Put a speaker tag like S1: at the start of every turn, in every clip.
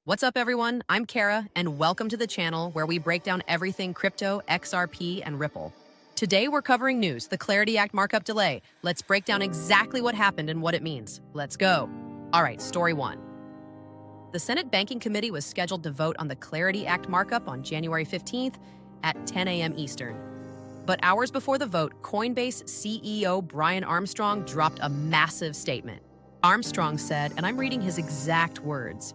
S1: What's up, everyone? I'm Cara, and welcome to the channel where we break down everything crypto, XRP, and Ripple. Today, we're covering news, the Clarity Act markup delay. Let's break down exactly what happened and what it means. Let's go. All right, story one. The Senate Banking Committee was scheduled to vote on the Clarity Act markup on January 15th at 10 a.m. Eastern. But hours before the vote, Coinbase CEO Brian Armstrong dropped a massive statement. Armstrong said, and I'm reading his exact words,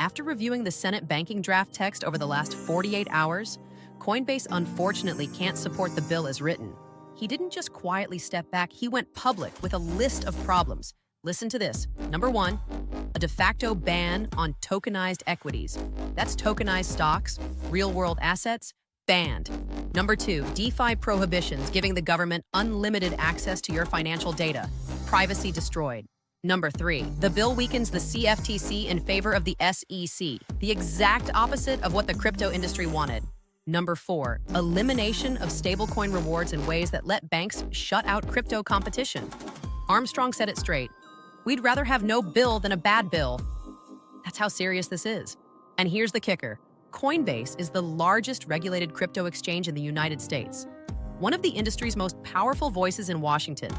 S1: "After reviewing the Senate banking draft text over the last 48 hours, Coinbase unfortunately can't support the bill as written." He didn't just quietly step back, he went public with a list of problems. Listen to this. Number one, a de facto ban on tokenized equities. That's tokenized stocks, real-world assets, banned. Number two, DeFi prohibitions, giving the government unlimited access to your financial data. Privacy destroyed. Number three, the bill weakens the CFTC in favor of the SEC, the exact opposite of what the crypto industry wanted. Number four, elimination of stablecoin rewards in ways that let banks shut out crypto competition. Armstrong said it straight. We'd rather have no bill than a bad bill. That's how serious this is. And here's the kicker. Coinbase is the largest regulated crypto exchange in the United States, one of the industry's most powerful voices in Washington.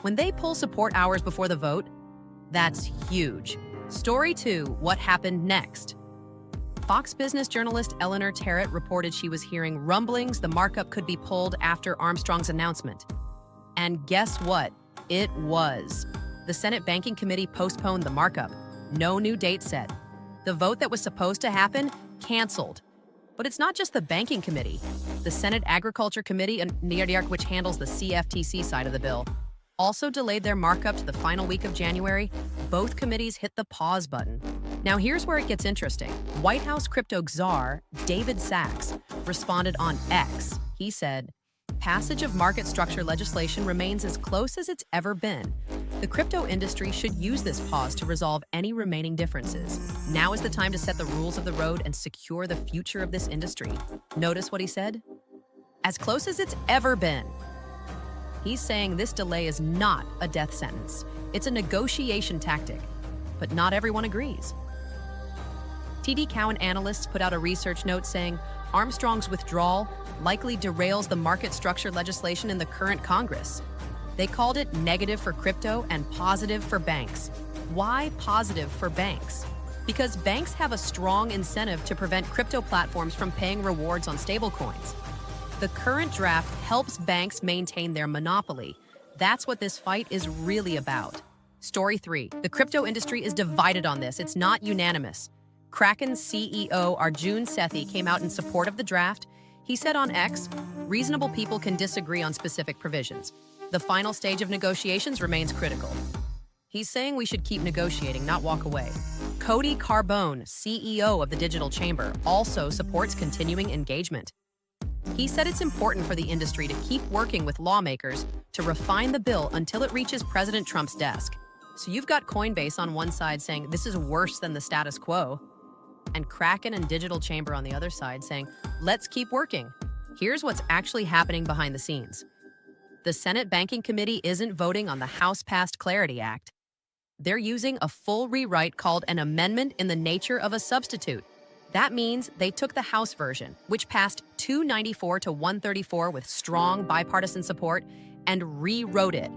S1: When they pull support hours before the vote, that's huge. Story two, what happened next? Fox Business journalist Eleanor Terrett reported she was hearing rumblings the markup could be pulled after Armstrong's announcement. And guess what? It was. The Senate Banking Committee postponed the markup. No new date set. The vote that was supposed to happen, canceled. But it's not just the Banking Committee. The Senate Agriculture Committee, which handles the CFTC side of the bill, also delayed their markup to the final week of January. Both committees hit the pause button. Now here's where it gets interesting. White House crypto czar David Sachs responded on X. He said, "Passage of market structure legislation remains as close as it's ever been. The crypto industry should use this pause to resolve any remaining differences. Now is the time to set the rules of the road and secure the future of this industry." Notice what he said? As close as it's ever been. He's saying this delay is not a death sentence. It's a negotiation tactic. But not everyone agrees. TD Cowen analysts put out a research note saying Armstrong's withdrawal likely derails the market structure legislation in the current Congress. They called it negative for crypto and positive for banks. Why positive for banks? Because banks have a strong incentive to prevent crypto platforms from paying rewards on stablecoins. The current draft helps banks maintain their monopoly. That's what this fight is really about. Story three, the crypto industry is divided on this. It's not unanimous. Kraken's CEO Arjun Sethi came out in support of the draft. He said on X, reasonable people can disagree on specific provisions. The final stage of negotiations remains critical. He's saying we should keep negotiating, not walk away. Cody Carbone, CEO of the Digital Chamber, also supports continuing engagement. He said it's important for the industry to keep working with lawmakers to refine the bill until it reaches President Trump's desk. So you've got Coinbase on one side saying this is worse than the status quo, and Kraken and Digital Chamber on the other side saying, let's keep working. Here's what's actually happening behind the scenes. The Senate Banking Committee isn't voting on the House-passed Clarity Act. They're using a full rewrite called an amendment in the nature of a substitute. That means they took the House version, which passed 294 to 134 with strong bipartisan support, and rewrote it.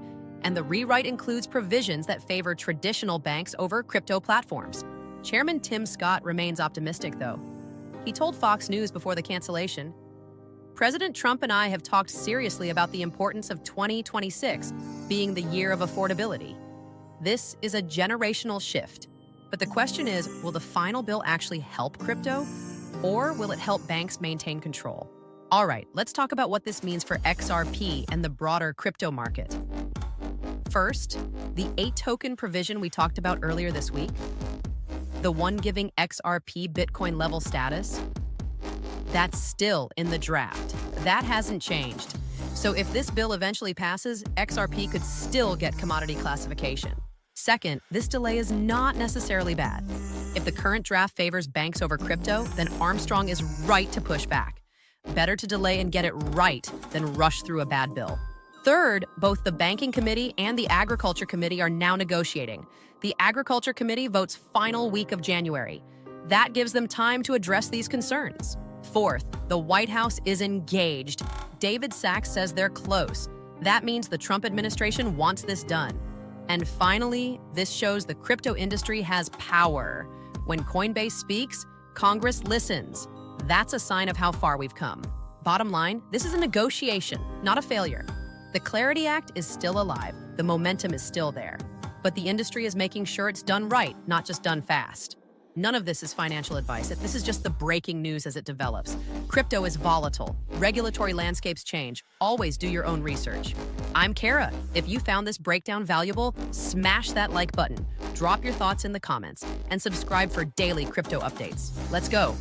S1: And the rewrite includes provisions that favor traditional banks over crypto platforms. Chairman Tim Scott remains optimistic, though. He told Fox News before the cancellation, "President Trump and I have talked seriously about the importance of 2026 being the year of affordability. This is a generational shift. But the question is, will the final bill actually help crypto, or will it help banks maintain control?" All right, let's talk about what this means for XRP and the broader crypto market. First, the 8-token provision we talked about earlier this week, the one giving XRP Bitcoin level status, that's still in the draft. That hasn't changed. So if this bill eventually passes, XRP could still get commodity classification. Second, this delay is not necessarily bad. If the current draft favors banks over crypto, then Armstrong is right to push back. Better to delay and get it right than rush through a bad bill. Third, both the Banking Committee and the Agriculture Committee are now negotiating. The Agriculture Committee votes final week of January. That gives them time to address these concerns. Fourth, the White House is engaged. David Sachs says they're close. That means the Trump administration wants this done. And finally, this shows the crypto industry has power. When Coinbase speaks, Congress listens. That's a sign of how far we've come. Bottom line, this is a negotiation, not a failure. The Clarity Act is still alive. The momentum is still there. But the industry is making sure it's done right, not just done fast. None of this is financial advice. This is just the breaking news as it develops. Crypto is volatile. Regulatory landscapes change. Always do your own research. I'm Cara. If you found this breakdown valuable, smash that like button, drop your thoughts in the comments, and subscribe for daily crypto updates. Let's go.